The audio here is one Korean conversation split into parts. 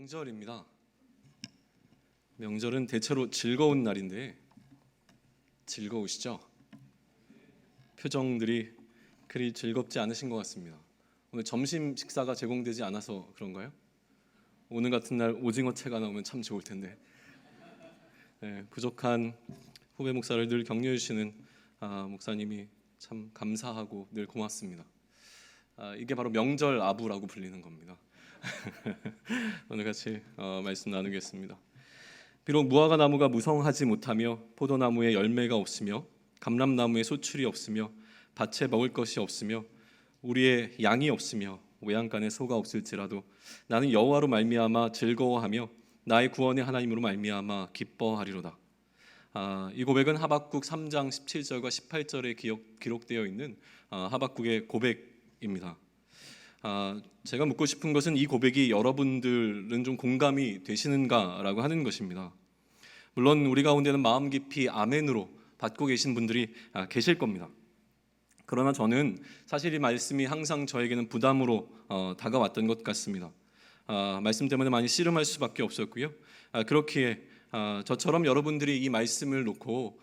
명절입니다. 명절은 대체로 즐거운 날인데 즐거우시죠? 표정들이 그리 즐겁지 않으신 것 같습니다. 오늘 점심 식사가 제공되지 않아서 그런가요? 오늘 같은 날 오징어채가 나오면 참 좋을 텐데. 부족한 후배 목사를 늘 격려해 주시는 목사님이 참 감사하고 늘 고맙습니다. 이게 바로 명절 아부라고 불리는 겁니다. 오늘 같이 말씀 나누겠습니다. 비록 무화과 나무가 무성하지 못하며 포도나무에 열매가 없으며 감람나무에 소출이 없으며 밭에 먹을 것이 없으며 우리의 양이 없으며 외양간에 소가 없을지라도 나는 여호와로 말미암아 즐거워하며 나의 구원의 하나님으로 말미암아 기뻐하리로다. 이 고백은 하박국 3장 17절과 18절에 기록되어 있는 하박국의 고백입니다. 제가 묻고 싶은 것은 이 고백이 여러분들은 좀 공감이 되시는가라고 하는 것입니다. 물론 우리 가운데는 마음 깊이 아멘으로 받고 계신 분들이 계실 겁니다. 그러나 저는 사실 이 말씀이 항상 저에게는 부담으로 다가왔던 것 같습니다. 말씀 때문에 많이 씨름할 수밖에 없었고요. 그렇기에 저처럼 여러분들이 이 말씀을 놓고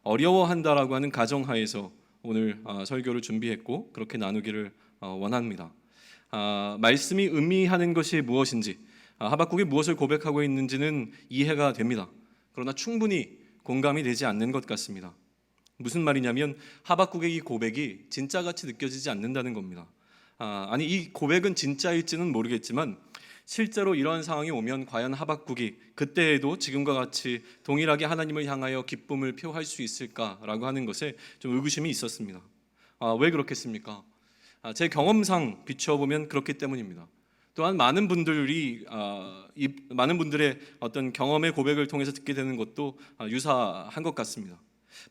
어려워한다라고 하는 가정하에서 오늘 설교를 준비했고 그렇게 나누기를 원합니다. 말씀이 의미하는 것이 무엇인지, 하박국이 무엇을 고백하고 있는지는 이해가 됩니다. 그러나 충분히 공감이 되지 않는 것 같습니다. 무슨 말이냐면 하박국의 이 고백이 진짜같이 느껴지지 않는다는 겁니다. 아니 이 고백은 진짜일지는 모르겠지만 실제로 이러한 상황이 오면 과연 하박국이 그때에도 지금과 같이 동일하게 하나님을 향하여 기쁨을 표할 수 있을까라고 하는 것에 좀 의구심이 있었습니다. 왜 그렇겠습니까? 제 경험상 비추어보면 그렇기 때문입니다. 또한 많은 분들의 어떤 경험의 고백을 통해서 듣게 되는 것도 유사한 것 같습니다.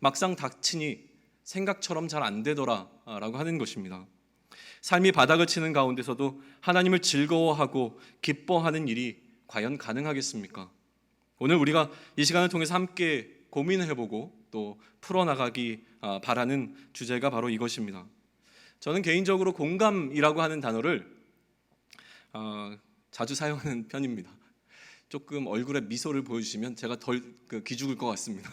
막상 닥치니 생각처럼 잘 안 되더라라고 하는 것입니다. 삶이 바닥을 치는 가운데서도 하나님을 즐거워하고 기뻐하는 일이 과연 가능하겠습니까? 오늘 우리가 이 시간을 통해서 함께 고민해보고 또 풀어나가기 바라는 주제가 바로 이것입니다. 저는 개인적으로 공감이라고 하는 단어를 자주 사용하는 편입니다. 조금 얼굴에 미소를 보여주시면 제가 덜 기죽을 것 같습니다.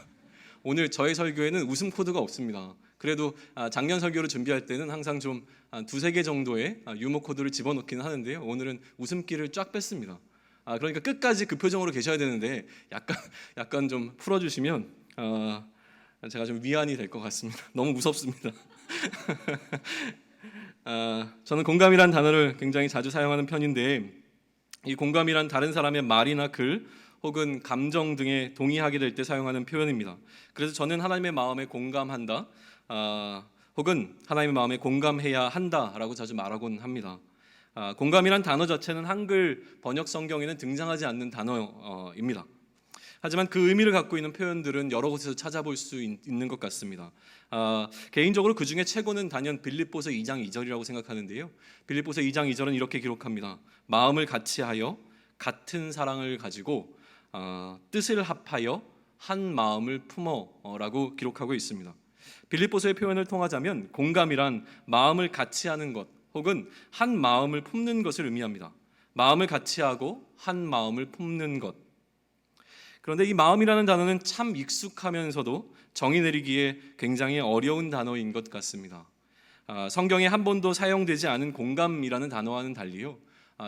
오늘 저의 설교에는 웃음 코드가 없습니다. 그래도 작년 설교를 준비할 때는 항상 좀 두세 개 정도의 유머 코드를 집어넣기는 하는데요. 오늘은 웃음기를 쫙 뺐습니다. 그러니까 끝까지 그 표정으로 계셔야 되는데 약간 좀 풀어주시면 제가 좀 위안이 될 것 같습니다. 너무 무섭습니다. 저는 공감이란 단어를 굉장히 자주 사용하는 편인데 이 공감이란 다른 사람의 말이나 글 혹은 감정 등에 동의하게 될 때 사용하는 표현입니다. 그래서 저는 하나님의 마음에 공감한다 혹은 하나님의 마음에 공감해야 한다라고 자주 말하곤 합니다. 공감이란 단어 자체는 한글 번역 성경에는 등장하지 않는 단어입니다. 하지만 그 의미를 갖고 있는 표현들은 여러 곳에서 찾아볼 수 있는 것 같습니다. 개인적으로 그 중에 최고는 단연 빌립보서 2장 2절이라고 생각하는데요. 빌립보서 2장 2절은 이렇게 기록합니다. 마음을 같이하여 같은 사랑을 가지고 뜻을 합하여 한 마음을 품어라고 기록하고 있습니다. 빌립보서의 표현을 통하자면 공감이란 마음을 같이하는 것 혹은 한 마음을 품는 것을 의미합니다. 마음을 같이하고 한 마음을 품는 것. 그런데 이 마음이라는 단어는 참 익숙하면서도 정의 내리기에 굉장히 어려운 단어인 것 같습니다. 성경에 한 번도 사용되지 않은 공감이라는 단어와는 달리요.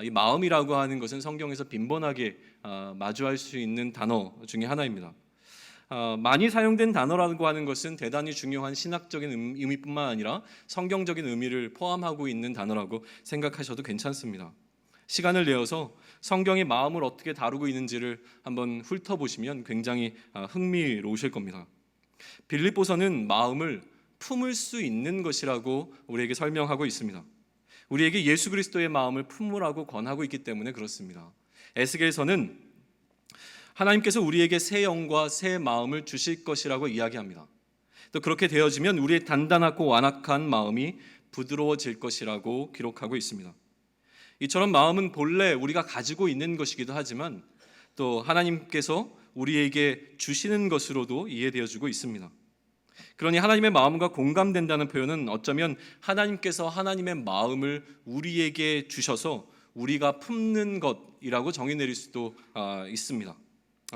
이 마음이라고 하는 것은 성경에서 빈번하게 마주할 수 있는 단어 중에 하나입니다. 많이 사용된 단어라고 하는 것은 대단히 중요한 신학적인 의미뿐만 아니라 성경적인 의미를 포함하고 있는 단어라고 생각하셔도 괜찮습니다. 시간을 내어서 성경의 마음을 어떻게 다루고 있는지를 한번 훑어보시면 굉장히 흥미로우실 겁니다. 빌립보서는 마음을 품을 수 있는 것이라고 우리에게 설명하고 있습니다. 우리에게 예수 그리스도의 마음을 품으라고 권하고 있기 때문에 그렇습니다. 에스겔서는 하나님께서 우리에게 새 영과 새 마음을 주실 것이라고 이야기합니다. 또 그렇게 되어지면 우리의 단단하고 완악한 마음이 부드러워질 것이라고 기록하고 있습니다. 이처럼 마음은 본래 우리가 가지고 있는 것이기도 하지만 또 하나님께서 우리에게 주시는 것으로도 이해되어지고 있습니다. 그러니 하나님의 마음과 공감된다는 표현은 어쩌면 하나님께서 하나님의 마음을 우리에게 주셔서 우리가 품는 것이라고 정의 내릴 수도 있습니다.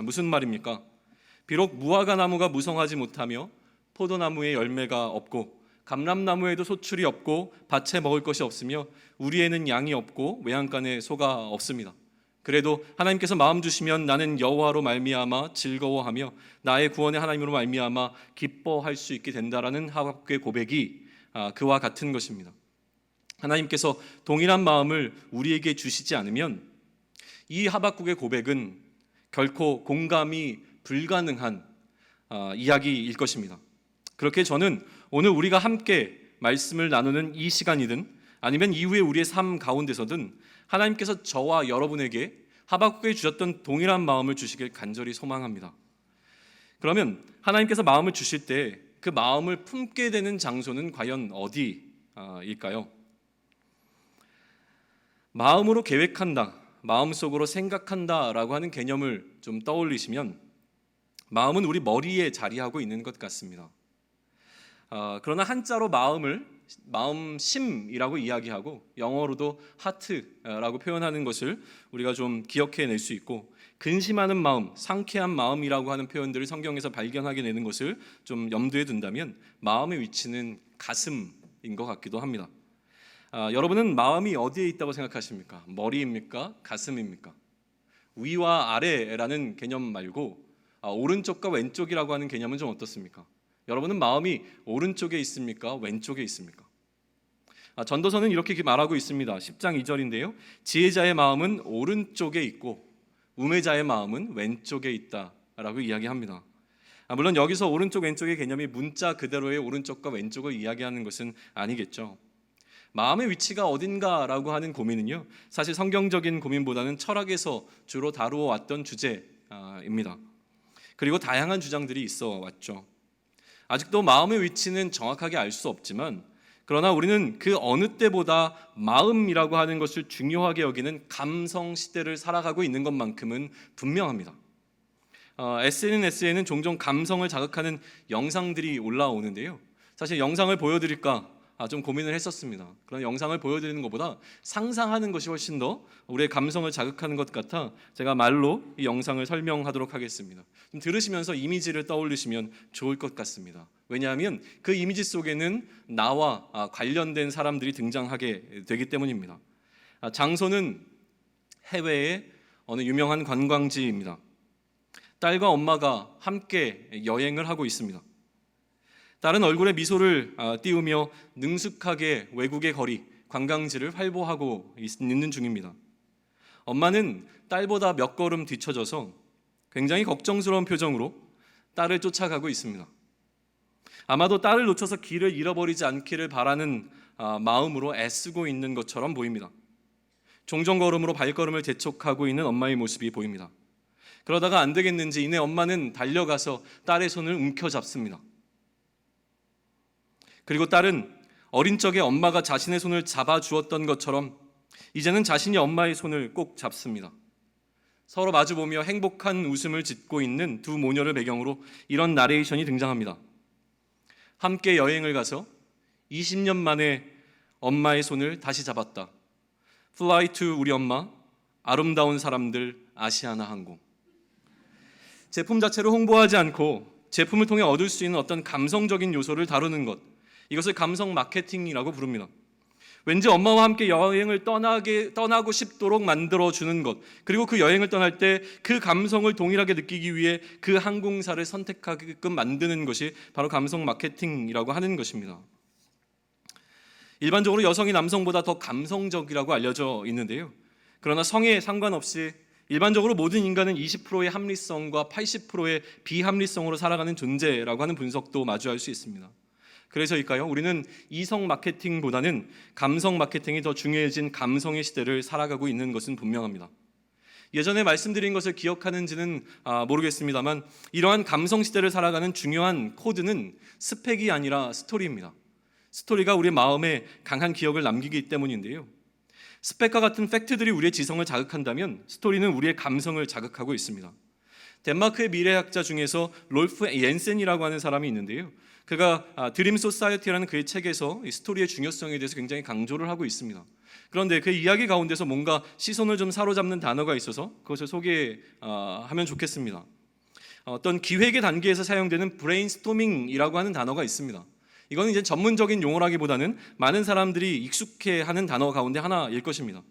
무슨 말입니까? 비록 무화과 나무가 무성하지 못하며 포도나무에 열매가 없고 감람나무에도 소출이 없고 밭에 먹을 것이 없으며 우리에는 양이 없고 외양간에 소가 없습니다. 그래도 하나님께서 마음 주시면 나는 여호와로 말미암아 즐거워하며 나의 구원의 하나님으로 말미암아 기뻐할 수 있게 된다라는 하박국의 고백이 그와 같은 것입니다. 하나님께서 동일한 마음을 우리에게 주시지 않으면 이 하박국의 고백은 결코 공감이 불가능한 이야기일 것입니다. 그렇게 저는 오늘 우리가 함께 말씀을 나누는 이 시간이든 아니면 이후에 우리의 삶 가운데서든 하나님께서 저와 여러분에게 하박국에 주셨던 동일한 마음을 주시길 간절히 소망합니다. 그러면 하나님께서 마음을 주실 때 그 마음을 품게 되는 장소는 과연 어디일까요? 마음으로 계획한다, 마음속으로 생각한다라고 하는 개념을 좀 떠올리시면 마음은 우리 머리에 자리하고 있는 것 같습니다. 그러나 한자로 마음을 마음심이라고 이야기하고 영어로도 하트라고 표현하는 것을 우리가 좀 기억해낼 수 있고 근심하는 마음, 상쾌한 마음이라고 하는 표현들을 성경에서 발견하게 되는 것을 좀 염두에 둔다면 마음의 위치는 가슴인 것 같기도 합니다. 여러분은 마음이 어디에 있다고 생각하십니까? 머리입니까? 가슴입니까? 위와 아래라는 개념 말고 오른쪽과 왼쪽이라고 하는 개념은 좀 어떻습니까? 여러분은 마음이 오른쪽에 있습니까? 왼쪽에 있습니까? 전도서는 이렇게 말하고 있습니다. 10장 2절인데요. 지혜자의 마음은 오른쪽에 있고 우매자의 마음은 왼쪽에 있다라고 이야기합니다. 물론 여기서 오른쪽 왼쪽의 개념이 문자 그대로의 오른쪽과 왼쪽을 이야기하는 것은 아니겠죠. 마음의 위치가 어딘가라고 하는 고민은요, 사실 성경적인 고민보다는 철학에서 주로 다루어 왔던 주제입니다. 그리고 다양한 주장들이 있어 왔죠. 아직도 마음의 위치는 정확하게 알 수 없지만 그러나 우리는 그 어느 때보다 마음이라고 하는 것을 중요하게 여기는 감성 시대를 살아가고 있는 것만큼은 분명합니다. SNS에는 종종 감성을 자극하는 영상들이 올라오는데요. 사실 영상을 보여드릴까 좀 고민을 했었습니다. 그런 영상을 보여드리는 것보다 상상하는 것이 훨씬 더 우리의 감성을 자극하는 것 같아 제가 말로 이 영상을 설명하도록 하겠습니다. 좀 들으시면서 이미지를 떠올리시면 좋을 것 같습니다. 왜냐하면 그 이미지 속에는 나와 관련된 사람들이 등장하게 되기 때문입니다. 장소는 해외의 어느 유명한 관광지입니다. 딸과 엄마가 함께 여행을 하고 있습니다. 딸은 얼굴에 미소를 띄우며 능숙하게 외국의 거리, 관광지를 활보하고 있는 중입니다. 엄마는 딸보다 몇 걸음 뒤처져서 굉장히 걱정스러운 표정으로 딸을 쫓아가고 있습니다. 아마도 딸을 놓쳐서 길을 잃어버리지 않기를 바라는 마음으로 애쓰고 있는 것처럼 보입니다. 종종 걸음으로 발걸음을 재촉하고 있는 엄마의 모습이 보입니다. 그러다가 안 되겠는지 이내 엄마는 달려가서 딸의 손을 움켜잡습니다. 그리고 딸은 어린 적에 엄마가 자신의 손을 잡아주었던 것처럼 이제는 자신이 엄마의 손을 꼭 잡습니다. 서로 마주보며 행복한 웃음을 짓고 있는 두 모녀를 배경으로 이런 나레이션이 등장합니다. 함께 여행을 가서 20년 만에 엄마의 손을 다시 잡았다. Fly to 우리 엄마, 아름다운 사람들 아시아나 항공. 제품 자체를 홍보하지 않고 제품을 통해 얻을 수 있는 어떤 감성적인 요소를 다루는 것, 이것을 감성 마케팅이라고 부릅니다. 왠지 엄마와 함께 여행을 떠나고 싶도록 만들어주는 것, 그리고 그 여행을 떠날 때 그 감성을 동일하게 느끼기 위해 그 항공사를 선택하게끔 만드는 것이 바로 감성 마케팅이라고 하는 것입니다. 일반적으로 여성이 남성보다 더 감성적이라고 알려져 있는데요. 그러나 성에 상관없이 일반적으로 모든 인간은 20%의 합리성과 80%의 비합리성으로 살아가는 존재라고 하는 분석도 마주할 수 있습니다. 그래서일까요? 우리는 이성 마케팅보다는 감성 마케팅이 더 중요해진 감성의 시대를 살아가고 있는 것은 분명합니다. 예전에 말씀드린 것을 기억하는지는 모르겠습니다만 이러한 감성 시대를 살아가는 중요한 코드는 스펙이 아니라 스토리입니다. 스토리가 우리의 마음에 강한 기억을 남기기 때문인데요. 스펙과 같은 팩트들이 우리의 지성을 자극한다면 스토리는 우리의 감성을 자극하고 있습니다. 덴마크의 미래학자 중에서 롤프 옌센이라고 하는 사람이 있는데요. 그가 드림 소사이어티라는 그의 책에서 이 스토리의 중요성에 대해서 굉장히 강조를 하고 있습니다. 그런데 그 이야기 가운데서 뭔가 시선을 좀 사로잡는 단어가 있어서 그것을 소개하면 좋겠습니다. 어떤 기획의 단계에서 사용되는 브레인스토밍이라고 하는 단어가 있습니다. 이거는 이제 전문적인 용어라기보다는 많은 사람들이 익숙해하는 단어 가운데 하나일 것입니다.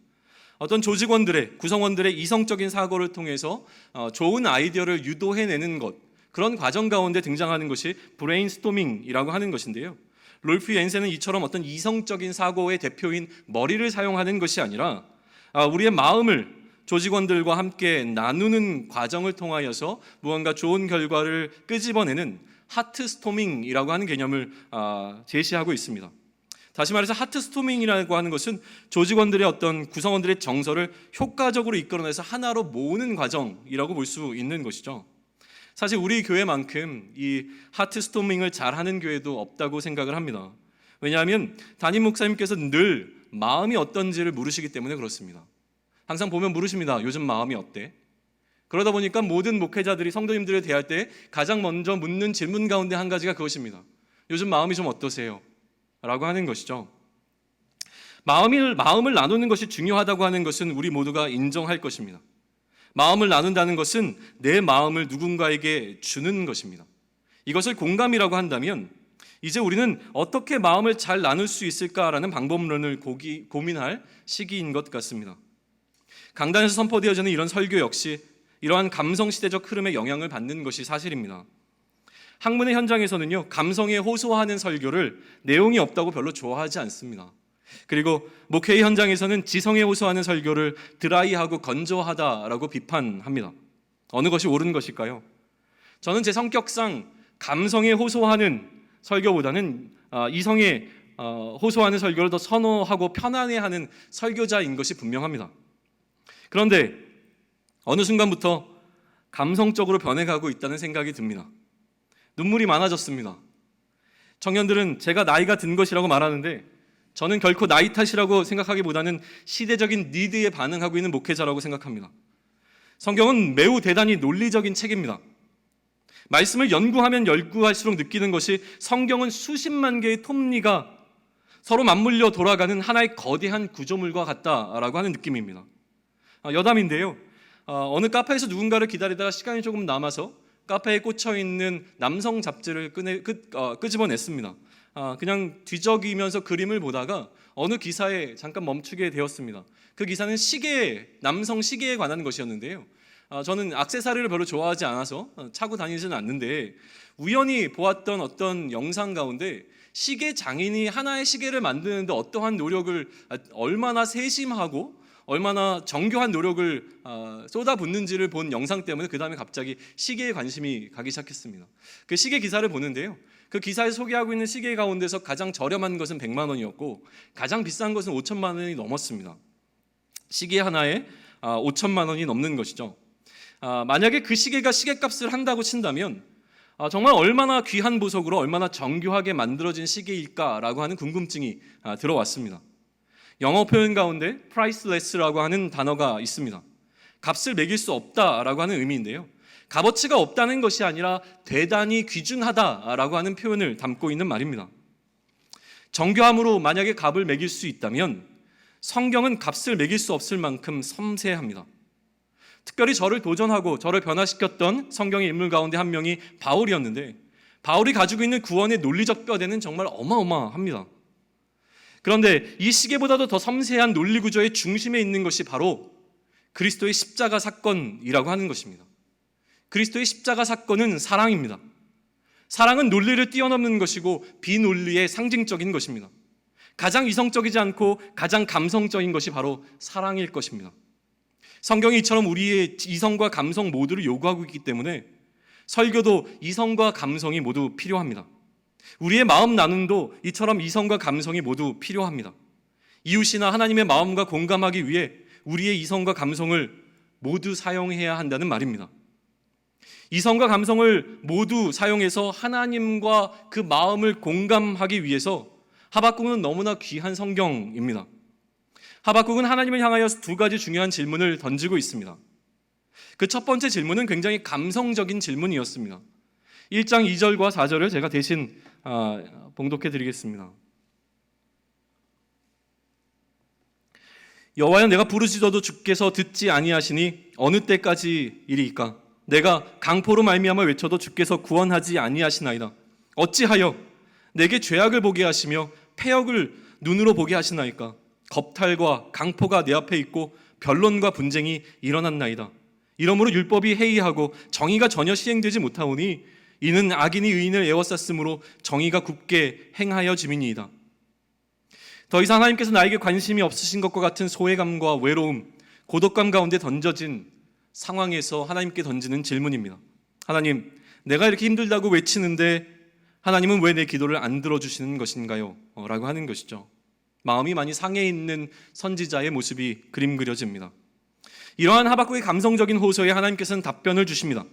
어떤 조직원들의 구성원들의 이성적인 사고를 통해서 좋은 아이디어를 유도해내는 것, 그런 과정 가운데 등장하는 것이 브레인스토밍이라고 하는 것인데요. 롤프 옌센은 이처럼 어떤 이성적인 사고의 대표인 머리를 사용하는 것이 아니라 우리의 마음을 조직원들과 함께 나누는 과정을 통하여서 무언가 좋은 결과를 끄집어내는 하트스토밍이라고 하는 개념을 제시하고 있습니다. 다시 말해서 하트스토밍이라고 하는 것은 조직원들의 어떤 구성원들의 정서를 효과적으로 이끌어내서 하나로 모으는 과정이라고 볼 수 있는 것이죠. 사실 우리 교회만큼 이 하트스토밍을 잘하는 교회도 없다고 생각을 합니다. 왜냐하면 담임 목사님께서 늘 마음이 어떤지를 물으시기 때문에 그렇습니다. 항상 보면 물으십니다. 요즘 마음이 어때? 그러다 보니까 모든 목회자들이 성도님들을 대할 때 가장 먼저 묻는 질문 가운데 한 가지가 그것입니다. 요즘 마음이 좀 어떠세요? 라고 하는 것이죠. 마음을 나누는 것이 중요하다고 하는 것은 우리 모두가 인정할 것입니다. 마음을 나눈다는 것은 내 마음을 누군가에게 주는 것입니다. 이것을 공감이라고 한다면 이제 우리는 어떻게 마음을 잘 나눌 수 있을까라는 방법론을 고민할 시기인 것 같습니다. 강단에서 선포되어지는 이런 설교 역시 이러한 감성시대적 흐름에 영향을 받는 것이 사실입니다. 학문의 현장에서는요, 감성에 호소하는 설교를 내용이 없다고 별로 좋아하지 않습니다. 그리고 목회의 현장에서는 지성에 호소하는 설교를 드라이하고 건조하다라고 비판합니다. 어느 것이 옳은 것일까요? 저는 제 성격상 감성에 호소하는 설교보다는 이성에 호소하는 설교를 더 선호하고 편안해하는 설교자인 것이 분명합니다. 그런데 어느 순간부터 감성적으로 변해가고 있다는 생각이 듭니다. 눈물이 많아졌습니다. 청년들은 제가 나이가 든 것이라고 말하는데 저는 결코 나이 탓이라고 생각하기보다는 시대적인 니드에 반응하고 있는 목회자라고 생각합니다. 성경은 매우 대단히 논리적인 책입니다. 말씀을 연구하면 연구할수록 느끼는 것이 성경은 수십만 개의 톱니가 서로 맞물려 돌아가는 하나의 거대한 구조물과 같다라고 하는 느낌입니다. 여담인데요. 어느 카페에서 누군가를 기다리다가 시간이 조금 남아서 카페에 꽂혀있는 남성 잡지를 끄집어냈습니다. 그냥 뒤적이면서 그림을 보다가 어느 기사에 잠깐 멈추게 되었습니다. 그 기사는 남성 시계에 관한 것이었는데요. 저는 액세서리를 별로 좋아하지 않아서 차고 다니지는 않는데 우연히 보았던 어떤 영상 가운데 시계 장인이 하나의 시계를 만드는데 어떠한 노력을 얼마나 세심하고 얼마나 정교한 노력을 쏟아붓는지를 본 영상 때문에 그 다음에 갑자기 시계에 관심이 가기 시작했습니다. 그 시계 기사를 보는데요. 그 기사에 소개하고 있는 시계 가운데서 가장 저렴한 것은 100만 원이었고 가장 비싼 것은 5천만 원이 넘었습니다. 시계 하나에 5천만 원이 넘는 것이죠. 만약에 그 시계가 시계값을 한다고 친다면 정말 얼마나 귀한 보석으로 얼마나 정교하게 만들어진 시계일까라고 하는 궁금증이 들어왔습니다. 영어 표현 가운데 priceless라고 하는 단어가 있습니다. 값을 매길 수 없다라고 하는 의미인데요. 값어치가 없다는 것이 아니라 대단히 귀중하다라고 하는 표현을 담고 있는 말입니다. 정교함으로 만약에 값을 매길 수 있다면 성경은 값을 매길 수 없을 만큼 섬세합니다. 특별히 저를 도전하고 저를 변화시켰던 성경의 인물 가운데 한 명이 바울이었는데 바울이 가지고 있는 구원의 논리적 뼈대는 정말 어마어마합니다. 그런데 이 시계보다도 더 섬세한 논리 구조의 중심에 있는 것이 바로 그리스도의 십자가 사건이라고 하는 것입니다. 그리스도의 십자가 사건은 사랑입니다. 사랑은 논리를 뛰어넘는 것이고 비논리의 상징적인 것입니다. 가장 이성적이지 않고 가장 감성적인 것이 바로 사랑일 것입니다. 성경이 이처럼 우리의 이성과 감성 모두를 요구하고 있기 때문에 설교도 이성과 감성이 모두 필요합니다. 우리의 마음 나눔도 이처럼 이성과 감성이 모두 필요합니다. 이웃이나 하나님의 마음과 공감하기 위해 우리의 이성과 감성을 모두 사용해야 한다는 말입니다. 이성과 감성을 모두 사용해서 하나님과 그 마음을 공감하기 위해서 하박국은 너무나 귀한 성경입니다. 하박국은 하나님을 향하여 두 가지 중요한 질문을 던지고 있습니다. 그 첫 번째 질문은 굉장히 감성적인 질문이었습니다. 1장 2절과 4절을 제가 대신 봉독해 드리겠습니다. 여호와여, 내가 부르짖어도 주께서 듣지 아니하시니 어느 때까지 이리이까? 내가 강포로 말미암아 외쳐도 주께서 구원하지 아니하시나이다. 어찌하여 내게 죄악을 보게 하시며 패역을 눈으로 보게 하시나이까? 겁탈과 강포가 내 앞에 있고 변론과 분쟁이 일어났나이다. 이러므로 율법이 해이하고 정의가 전혀 시행되지 못하오니 이는 악인이 의인을 에워쌌으므로 정의가 굽게 행하여 짐이니이다. 더 이상 하나님께서 나에게 관심이 없으신 것과 같은 소외감과 외로움, 고독감 가운데 던져진 상황에서 하나님께 던지는 질문입니다. 하나님, 내가 이렇게 힘들다고 외치는데 하나님은 왜 내 기도를 안 들어주시는 것인가요? 라고 하는 것이죠. 마음이 많이 상해 있는 선지자의 모습이 그림 그려집니다. 이러한 하박국의 감성적인 호소에 하나님께서는 답변을 주십니다.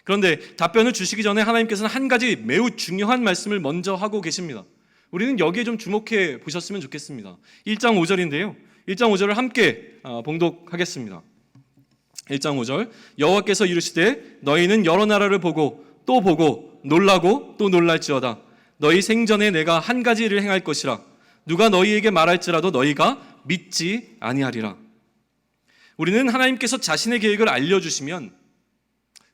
그런데 답변을 주시기 전에 하나님께서는 한 가지 매우 중요한 말씀을 먼저 하고 계십니다. 우리는 여기에 좀 주목해 보셨으면 좋겠습니다. 1장 5절인데요. 1장 5절을 함께 봉독하겠습니다. 1장 5절, 여호와께서 이르시되 너희는 여러 나라를 보고 또 보고 놀라고 또 놀랄지어다. 너희 생전에 내가 한 가지 일을 행할 것이라. 누가 너희에게 말할지라도 너희가 믿지 아니하리라. 우리는 하나님께서 자신의 계획을 알려주시면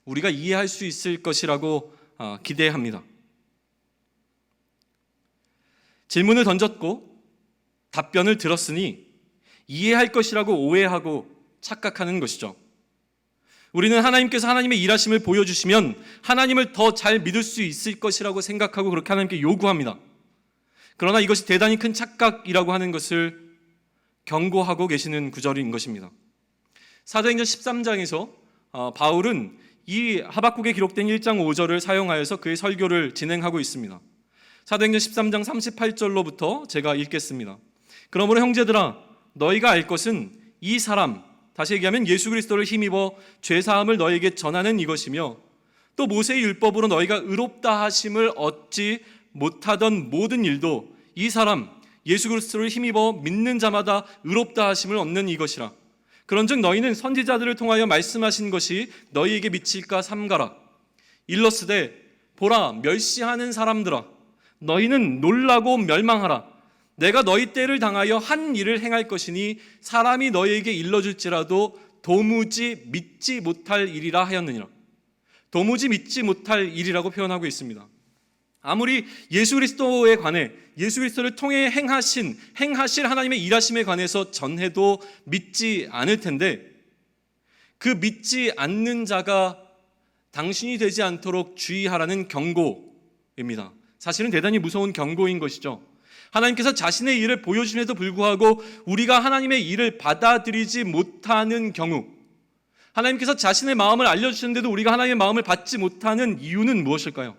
우리가 이해할 수 있을 것이라고 기대합니다. 질문을 던졌고 답변을 들었으니 이해할 것이라고 오해하고 착각하는 것이죠. 우리는 하나님께서 하나님의 일하심을 보여주시면 하나님을 더 잘 믿을 수 있을 것이라고 생각하고 그렇게 하나님께 요구합니다. 그러나 이것이 대단히 큰 착각이라고 하는 것을 경고하고 계시는 구절인 것입니다. 사도행전 13장에서 바울은 이 하박국에 기록된 1장 5절을 사용하여서 그의 설교를 진행하고 있습니다. 사도행전 13장 38절로부터 제가 읽겠습니다. 그러므로 형제들아, 너희가 알 것은 이 사람, 다시 얘기하면 예수 그리스도를 힘입어 죄사함을 너희에게 전하는 이것이며, 또 모세의 율법으로 너희가 의롭다 하심을 얻지 못하던 모든 일도 이 사람 예수 그리스도를 힘입어 믿는 자마다 의롭다 하심을 얻는 이것이라. 그런즉 너희는 선지자들을 통하여 말씀하신 것이 너희에게 미칠까 삼가라. 일러스되 보라, 멸시하는 사람들아, 너희는 놀라고 멸망하라. 내가 너희 때를 당하여 한 일을 행할 것이니 사람이 너희에게 일러줄지라도 도무지 믿지 못할 일이라 하였느니라. 도무지 믿지 못할 일이라고 표현하고 있습니다. 아무리 예수 그리스도에 관해, 예수 그리스도를 통해 행하실 하나님의 일하심에 관해서 전해도 믿지 않을 텐데, 그 믿지 않는 자가 당신이 되지 않도록 주의하라는 경고입니다. 사실은 대단히 무서운 경고인 것이죠. 하나님께서 자신의 일을 보여주심에도 불구하고 우리가 하나님의 일을 받아들이지 못하는 경우, 하나님께서 자신의 마음을 알려주시는데도 우리가 하나님의 마음을 받지 못하는 이유는 무엇일까요?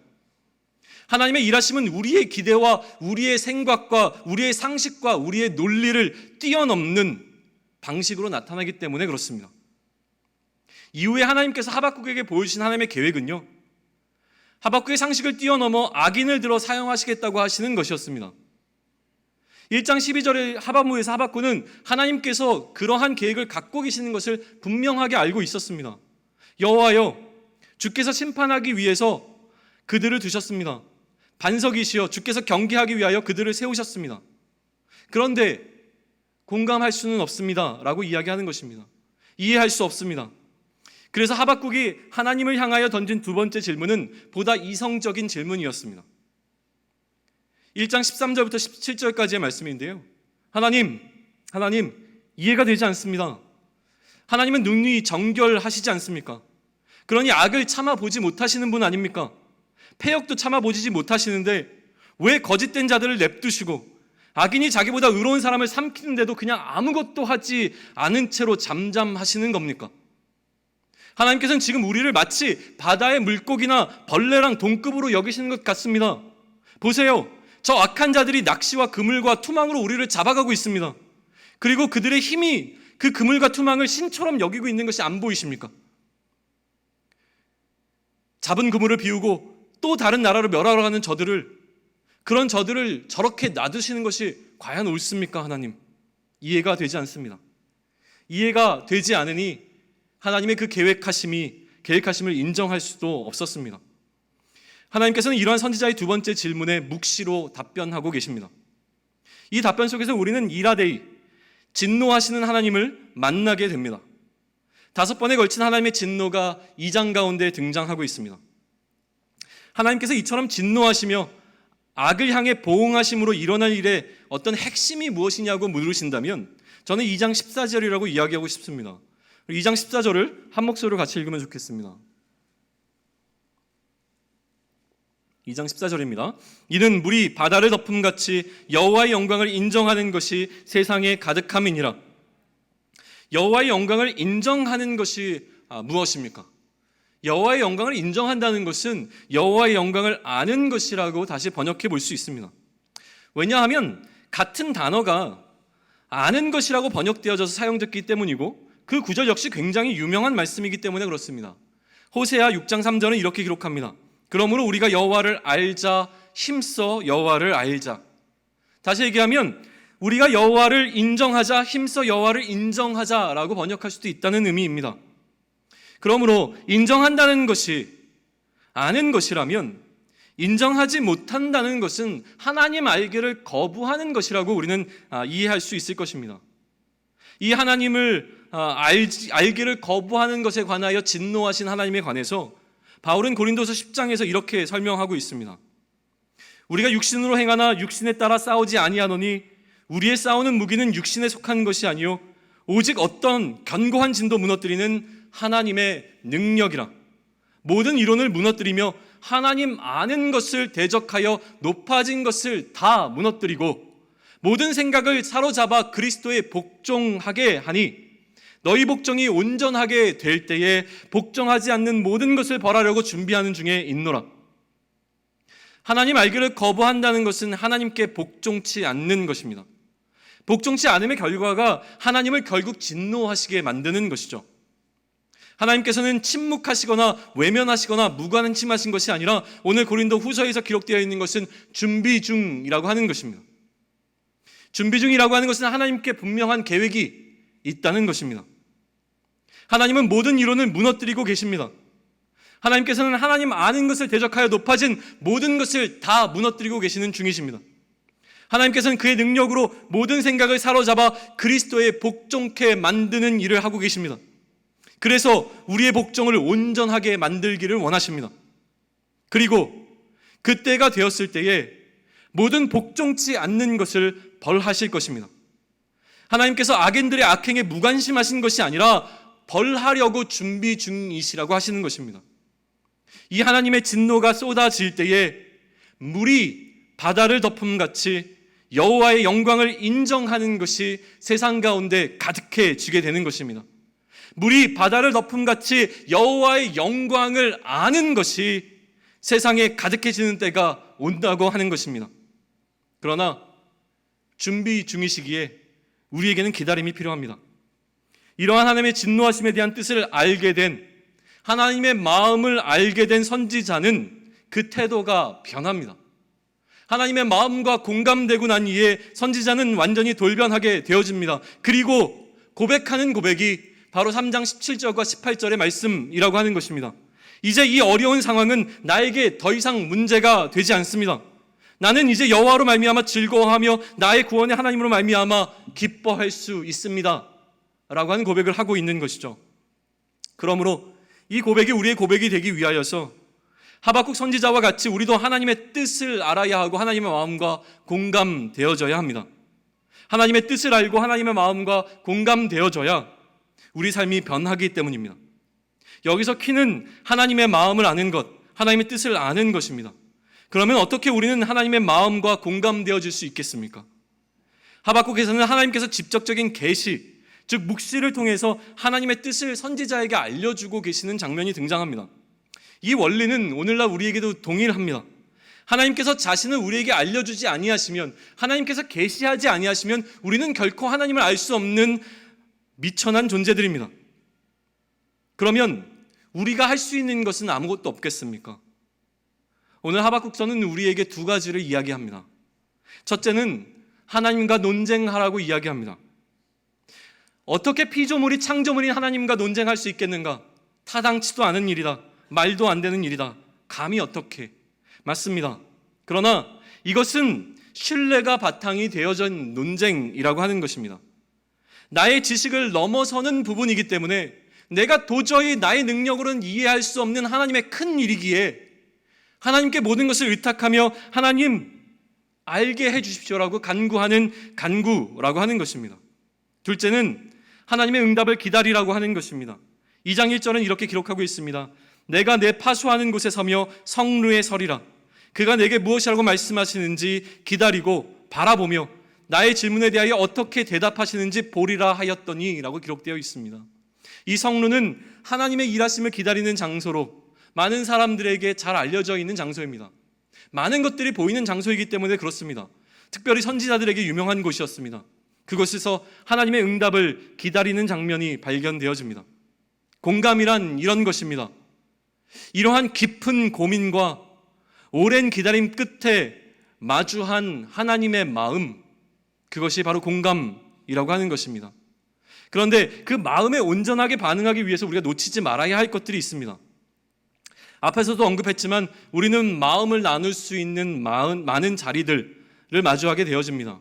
하나님의 일하심은 우리의 기대와 우리의 생각과 우리의 상식과 우리의 논리를 뛰어넘는 방식으로 나타나기 때문에 그렇습니다. 이후에 하나님께서 하박국에게 보여주신 하나님의 계획은요, 하박국의 상식을 뛰어넘어 악인을 들어 사용하시겠다고 하시는 것이었습니다. 1장 12절의 하박국에서 하박국은 하나님께서 그러한 계획을 갖고 계시는 것을 분명하게 알고 있었습니다. 여호와여, 주께서 심판하기 위해서 그들을 두셨습니다. 반석이시여, 주께서 경계하기 위하여 그들을 세우셨습니다. 그런데 공감할 수는 없습니다 라고 이야기하는 것입니다. 이해할 수 없습니다. 그래서 하박국이 하나님을 향하여 던진 두 번째 질문은 보다 이성적인 질문이었습니다. 1장 13절부터 17절까지의 말씀인데요, 하나님 이해가 되지 않습니다. 하나님은 능히 정결하시지 않습니까? 그러니 악을 참아보지 못하시는 분 아닙니까? 패역도 참아보지 못하시는데 왜 거짓된 자들을 냅두시고 악인이 자기보다 의로운 사람을 삼키는데도 그냥 아무것도 하지 않은 채로 잠잠하시는 겁니까? 하나님께서는 지금 우리를 마치 바다의 물고기나 벌레랑 동급으로 여기시는 것 같습니다. 보세요, 저 악한 자들이 낚시와 그물과 투망으로 우리를 잡아가고 있습니다. 그리고 그들의 힘이 그 그물과 투망을 신처럼 여기고 있는 것이 안 보이십니까? 잡은 그물을 비우고 또 다른 나라로 멸하러 가는 그런 저들을 저렇게 놔두시는 것이 과연 옳습니까? 하나님, 이해가 되지 않습니다. 이해가 되지 않으니 하나님의 그 계획하심을 인정할 수도 없었습니다. 하나님께서는 이러한 선지자의 두 번째 질문에 묵시로 답변하고 계십니다. 이 답변 속에서 우리는 이라데이, 진노하시는 하나님을 만나게 됩니다. 5번에 걸친 하나님의 진노가 2장 가운데 등장하고 있습니다. 하나님께서 이처럼 진노하시며 악을 향해 보응하심으로 일어날 일의 어떤 핵심이 무엇이냐고 물으신다면 저는 2장 14절이라고 이야기하고 싶습니다. 2장 14절을 한 목소리로 같이 읽으면 좋겠습니다. 2장 14절입니다. 이는 물이 바다를 덮음같이 여호와의 영광을 인정하는 것이 세상에 가득함이니라. 여호와의 영광을 인정하는 것이 무엇입니까? 여호와의 영광을 인정한다는 것은 여호와의 영광을 아는 것이라고 다시 번역해 볼 수 있습니다. 왜냐하면 같은 단어가 아는 것이라고 번역되어져서 사용됐기 때문이고 그 구절 역시 굉장히 유명한 말씀이기 때문에 그렇습니다. 호세아 6장 3절은 이렇게 기록합니다. 그러므로 우리가 여호와를 알자, 힘써 여호와를 알자. 다시 얘기하면 우리가 여호와를 인정하자, 힘써 여호와를 인정하자라고 번역할 수도 있다는 의미입니다. 그러므로 인정한다는 것이 아는 것이라면 인정하지 못한다는 것은 하나님 알기를 거부하는 것이라고 우리는 이해할 수 있을 것입니다. 이 하나님을 알기를 거부하는 것에 관하여 진노하신 하나님에 관해서 바울은 고린도서 10장에서 이렇게 설명하고 있습니다. 우리가 육신으로 행하나 육신에 따라 싸우지 아니하노니 우리의 싸우는 무기는 육신에 속한 것이 아니요 오직 어떤 견고한 진도 무너뜨리는 하나님의 능력이라. 모든 이론을 무너뜨리며 하나님 아는 것을 대적하여 높아진 것을 다 무너뜨리고 모든 생각을 사로잡아 그리스도에 복종하게 하니 너희 복종이 온전하게 될 때에 복종하지 않는 모든 것을 벌하려고 준비하는 중에 있노라. 하나님 알기를 거부한다는 것은 하나님께 복종치 않는 것입니다. 복종치 않음의 결과가 하나님을 결국 진노하시게 만드는 것이죠. 하나님께서는 침묵하시거나 외면하시거나 무관심하신 것이 아니라 오늘 고린도 후서에서 기록되어 있는 것은 준비 중이라고 하는 것입니다. 준비 중이라고 하는 것은 하나님께 분명한 계획이 있다는 것입니다. 하나님은 모든 이론을 무너뜨리고 계십니다. 하나님께서는 하나님 아는 것을 대적하여 높아진 모든 것을 다 무너뜨리고 계시는 중이십니다. 하나님께서는 그의 능력으로 모든 생각을 사로잡아 그리스도에 복종케 만드는 일을 하고 계십니다. 그래서 우리의 복종을 온전하게 만들기를 원하십니다. 그리고 그때가 되었을 때에 모든 복종치 않는 것을 벌하실 것입니다. 하나님께서 악인들의 악행에 무관심하신 것이 아니라 벌하려고 준비 중이시라고 하시는 것입니다. 이 하나님의 진노가 쏟아질 때에 물이 바다를 덮음같이 여호와의 영광을 인정하는 것이 세상 가운데 가득해지게 되는 것입니다. 물이 바다를 덮음같이 여호와의 영광을 아는 것이 세상에 가득해지는 때가 온다고 하는 것입니다. 그러나 준비 중이시기에 우리에게는 기다림이 필요합니다. 이러한 하나님의 진노하심에 대한 뜻을 알게 된 하나님의 마음을 알게 된 선지자는 그 태도가 변합니다. 하나님의 마음과 공감되고 난 이후에 선지자는 완전히 돌변하게 되어집니다. 그리고 고백하는 고백이 바로 3장 17절과 18절의 말씀이라고 하는 것입니다. 이제 이 어려운 상황은 나에게 더 이상 문제가 되지 않습니다. 나는 이제 여호와로 말미암아 즐거워하며 나의 구원의 하나님으로 말미암아 기뻐할 수 있습니다 라고 하는 고백을 하고 있는 것이죠. 그러므로 이 고백이 우리의 고백이 되기 위하여서 하박국 선지자와 같이 우리도 하나님의 뜻을 알아야 하고 하나님의 마음과 공감되어져야 합니다. 하나님의 뜻을 알고 하나님의 마음과 공감되어져야 우리 삶이 변하기 때문입니다. 여기서 키는 하나님의 마음을 아는 것, 하나님의 뜻을 아는 것입니다. 그러면 어떻게 우리는 하나님의 마음과 공감되어질 수 있겠습니까? 하박국에서는 하나님께서 직접적인 계시, 즉 묵시를 통해서 하나님의 뜻을 선지자에게 알려주고 계시는 장면이 등장합니다. 이 원리는 오늘날 우리에게도 동일합니다. 하나님께서 자신을 우리에게 알려주지 아니하시면, 하나님께서 계시하지 아니하시면 우리는 결코 하나님을 알 수 없는 미천한 존재들입니다. 그러면 우리가 할 수 있는 것은 아무것도 없겠습니까? 오늘 하박국서는 우리에게 두 가지를 이야기합니다. 첫째는 하나님과 논쟁하라고 이야기합니다. 어떻게 피조물이 창조물인 하나님과 논쟁할 수 있겠는가? 타당치도 않은 일이다. 말도 안 되는 일이다. 감히 어떻게? 맞습니다. 그러나 이것은 신뢰가 바탕이 되어진 논쟁이라고 하는 것입니다. 나의 지식을 넘어서는 부분이기 때문에 내가 도저히 나의 능력으로는 이해할 수 없는 하나님의 큰 일이기에 하나님께 모든 것을 의탁하며 하나님 알게 해주십시오라고 간구하는 간구라고 하는 것입니다. 둘째는 하나님의 응답을 기다리라고 하는 것입니다. 2장 1절은 이렇게 기록하고 있습니다. 내가 내 파수하는 곳에 서며 성루에 서리라. 그가 내게 무엇이라고 말씀하시는지 기다리고 바라보며 나의 질문에 대하여 어떻게 대답하시는지 보리라 하였더니 라고 기록되어 있습니다. 이 성루는 하나님의 일하심을 기다리는 장소로 많은 사람들에게 잘 알려져 있는 장소입니다. 많은 것들이 보이는 장소이기 때문에 그렇습니다. 특별히 선지자들에게 유명한 곳이었습니다. 그곳에서 하나님의 응답을 기다리는 장면이 발견되어집니다. 공감이란 이런 것입니다. 이러한 깊은 고민과 오랜 기다림 끝에 마주한 하나님의 마음, 그것이 바로 공감이라고 하는 것입니다. 그런데 그 마음에 온전하게 반응하기 위해서 우리가 놓치지 말아야 할 것들이 있습니다. 앞에서도 언급했지만 우리는 마음을 나눌 수 있는 많은 자리들을 마주하게 되어집니다.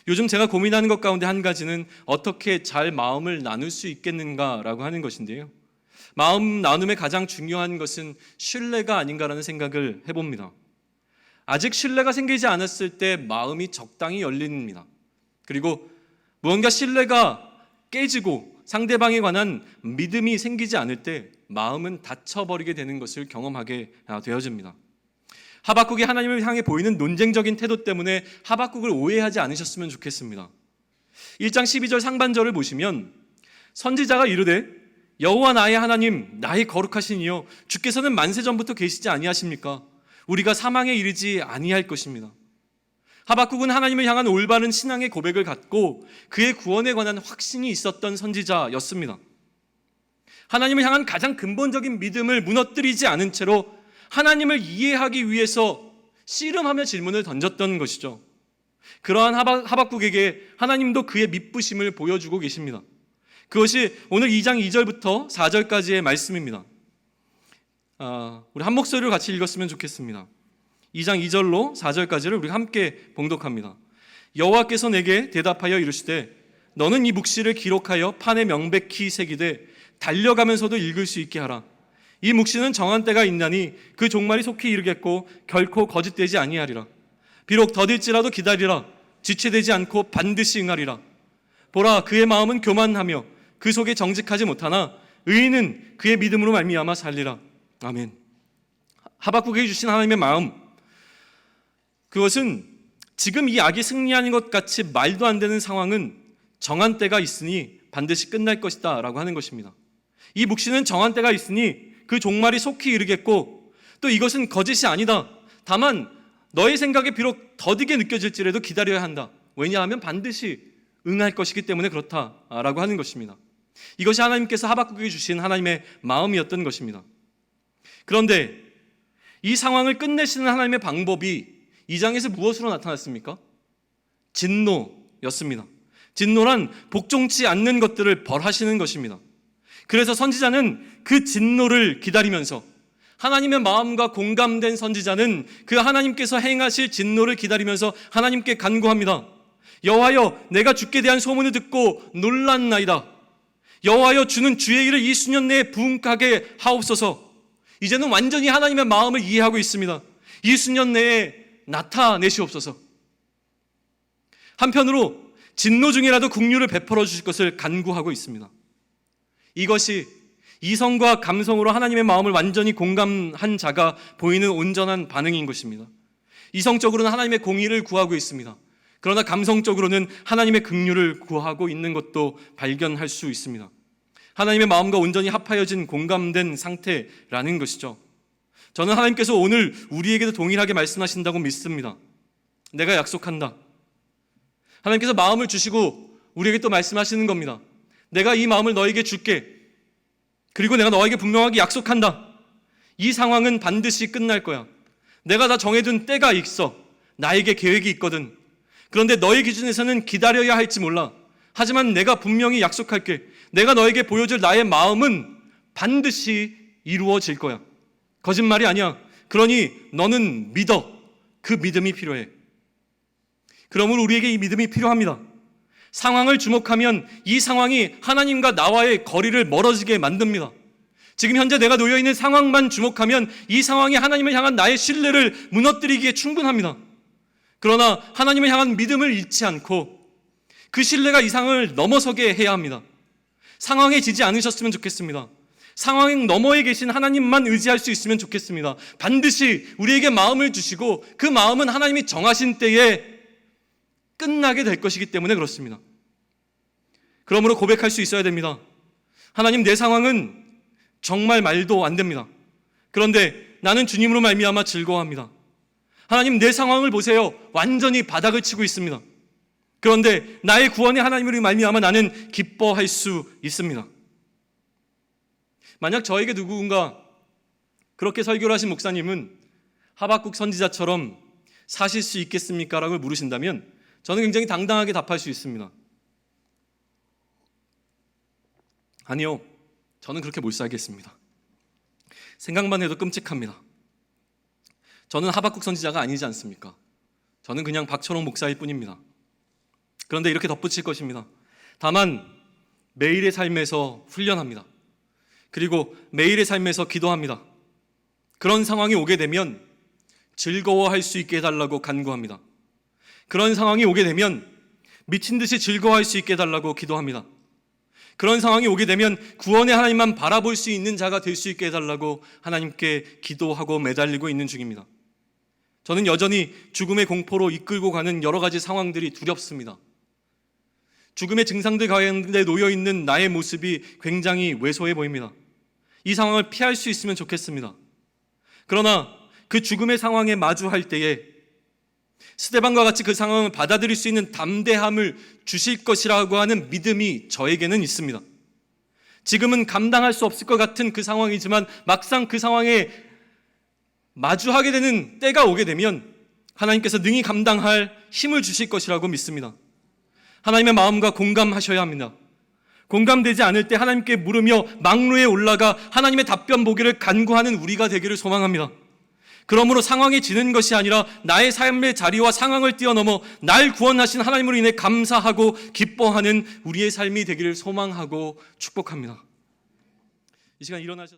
요즘 제가 고민하는 것 가운데 한 가지는 어떻게 잘 마음을 나눌 수 있겠는가라고 하는 것인데요. 마음 나눔의 가장 중요한 것은 신뢰가 아닌가라는 생각을 해봅니다. 아직 신뢰가 생기지 않았을 때 마음이 적당히 열립니다. 그리고 무언가 신뢰가 깨지고 상대방에 관한 믿음이 생기지 않을 때 마음은 닫혀버리게 되는 것을 경험하게 되어집니다. 하박국이 하나님을 향해 보이는 논쟁적인 태도 때문에 하박국을 오해하지 않으셨으면 좋겠습니다. 1장 12절 상반절을 보시면 선지자가 이르되 여호와 나의 하나님 나의 거룩하신 이여 주께서는 만세전부터 계시지 아니하십니까? 우리가 사망에 이르지 아니할 것입니다. 하박국은 하나님을 향한 올바른 신앙의 고백을 갖고 그의 구원에 관한 확신이 있었던 선지자였습니다. 하나님을 향한 가장 근본적인 믿음을 무너뜨리지 않은 채로 하나님을 이해하기 위해서 씨름하며 질문을 던졌던 것이죠. 그러한 하박국에게 하나님도 그의 미쁘심을 보여주고 계십니다. 그것이 오늘 2장 2절부터 4절까지의 말씀입니다. 우리 한 목소리로 같이 읽었으면 좋겠습니다. 2장 2절로 4절까지를 우리 함께 봉독합니다. 여호와께서 내게 대답하여 이르시되 너는 이 묵시를 기록하여 판에 명백히 새기되 달려가면서도 읽을 수 있게 하라. 이 묵시는 정한 때가 있나니 그 종말이 속히 이르겠고 결코 거짓되지 아니하리라. 비록 더딜지라도 기다리라. 지체되지 않고 반드시 응하리라. 보라 그의 마음은 교만하며 그 속에 정직하지 못하나 의인은 그의 믿음으로 말미암아 살리라. 아멘. 하박국에게 주신 하나님의 마음, 그것은 지금 이 악이 승리하는 것 같이 말도 안 되는 상황은 정한 때가 있으니 반드시 끝날 것이다 라고 하는 것입니다. 이 묵시는 정한 때가 있으니 그 종말이 속히 이르겠고 또 이것은 거짓이 아니다. 다만 너의 생각에 비록 더디게 느껴질지라도 기다려야 한다. 왜냐하면 반드시 응할 것이기 때문에 그렇다라고 하는 것입니다. 이것이 하나님께서 하박국에게 주신 하나님의 마음이었던 것입니다. 그런데 이 상황을 끝내시는 하나님의 방법이 2장에서 무엇으로 나타났습니까? 진노였습니다. 진노란 복종치 않는 것들을 벌하시는 것입니다. 그래서 선지자는 그 진노를 기다리면서 하나님의 마음과 공감된 선지자는 그 하나님께서 행하실 진노를 기다리면서 하나님께 간구합니다. 여호와여 내가 주께 대한 소문을 듣고 놀랐나이다. 여호와여 주는 주의 일을 이 수년 내에 부응하게 하옵소서. 이제는 완전히 하나님의 마음을 이해하고 있습니다. 이 수년 내에 나타내시옵소서. 한편으로 진노 중이라도 긍휼을 베풀어 주실 것을 간구하고 있습니다. 이것이 이성과 감성으로 하나님의 마음을 완전히 공감한 자가 보이는 온전한 반응인 것입니다. 이성적으로는 하나님의 공의를 구하고 있습니다. 그러나 감성적으로는 하나님의 긍휼을 구하고 있는 것도 발견할 수 있습니다. 하나님의 마음과 온전히 합하여진 공감된 상태라는 것이죠. 저는 하나님께서 오늘 우리에게도 동일하게 말씀하신다고 믿습니다. 내가 약속한다. 하나님께서 마음을 주시고 우리에게 또 말씀하시는 겁니다. 내가 이 마음을 너에게 줄게. 그리고 내가 너에게 분명하게 약속한다. 이 상황은 반드시 끝날 거야. 내가 다 정해둔 때가 있어. 나에게 계획이 있거든. 그런데 너의 기준에서는 기다려야 할지 몰라. 하지만 내가 분명히 약속할게. 내가 너에게 보여줄 나의 마음은 반드시 이루어질 거야. 거짓말이 아니야. 그러니 너는 믿어. 그 믿음이 필요해. 그러므로 우리에게 이 믿음이 필요합니다. 상황을 주목하면 이 상황이 하나님과 나와의 거리를 멀어지게 만듭니다. 지금 현재 내가 놓여있는 상황만 주목하면 이 상황이 하나님을 향한 나의 신뢰를 무너뜨리기에 충분합니다. 그러나 하나님을 향한 믿음을 잃지 않고 그 신뢰가 이 상황을 넘어서게 해야 합니다. 상황에 지지 않으셨으면 좋겠습니다. 상황 너머에 계신 하나님만 의지할 수 있으면 좋겠습니다. 반드시 우리에게 마음을 주시고 그 마음은 하나님이 정하신 때에 끝나게 될 것이기 때문에 그렇습니다. 그러므로 고백할 수 있어야 됩니다. 하나님, 내 상황은 정말 말도 안 됩니다. 그런데 나는 주님으로 말미암아 즐거워합니다. 하나님, 내 상황을 보세요. 완전히 바닥을 치고 있습니다. 그런데 나의 구원의 하나님으로 말미암아 나는 기뻐할 수 있습니다. 만약 저에게 누군가 그렇게 설교를 하신 목사님은 하박국 선지자처럼 사실 수 있겠습니까? 라고 물으신다면 저는 굉장히 당당하게 답할 수 있습니다. 아니요, 저는 그렇게 못 살겠습니다. 생각만 해도 끔찍합니다. 저는 하박국 선지자가 아니지 않습니까? 저는 그냥 박철홍 목사일 뿐입니다. 그런데 이렇게 덧붙일 것입니다. 다만 매일의 삶에서 훈련합니다. 그리고 매일의 삶에서 기도합니다. 그런 상황이 오게 되면 즐거워할 수 있게 해달라고 간구합니다. 그런 상황이 오게 되면 미친 듯이 즐거워할 수 있게 해달라고 기도합니다. 그런 상황이 오게 되면 구원의 하나님만 바라볼 수 있는 자가 될 수 있게 해달라고 하나님께 기도하고 매달리고 있는 중입니다. 저는 여전히 죽음의 공포로 이끌고 가는 여러 가지 상황들이 두렵습니다. 죽음의 증상들 가운데 놓여있는 나의 모습이 굉장히 왜소해 보입니다. 이 상황을 피할 수 있으면 좋겠습니다. 그러나 그 죽음의 상황에 마주할 때에 스데반과 같이 그 상황을 받아들일 수 있는 담대함을 주실 것이라고 하는 믿음이 저에게는 있습니다. 지금은 감당할 수 없을 것 같은 그 상황이지만 막상 그 상황에 마주하게 되는 때가 오게 되면 하나님께서 능히 감당할 힘을 주실 것이라고 믿습니다. 하나님의 마음과 공감하셔야 합니다. 공감되지 않을 때 하나님께 물으며 망루에 올라가 하나님의 답변 보기를 간구하는 우리가 되기를 소망합니다. 그러므로 상황이 지는 것이 아니라 나의 삶의 자리와 상황을 뛰어넘어 날 구원하신 하나님으로 인해 감사하고 기뻐하는 우리의 삶이 되기를 소망하고 축복합니다. 이 시간 일어나셔서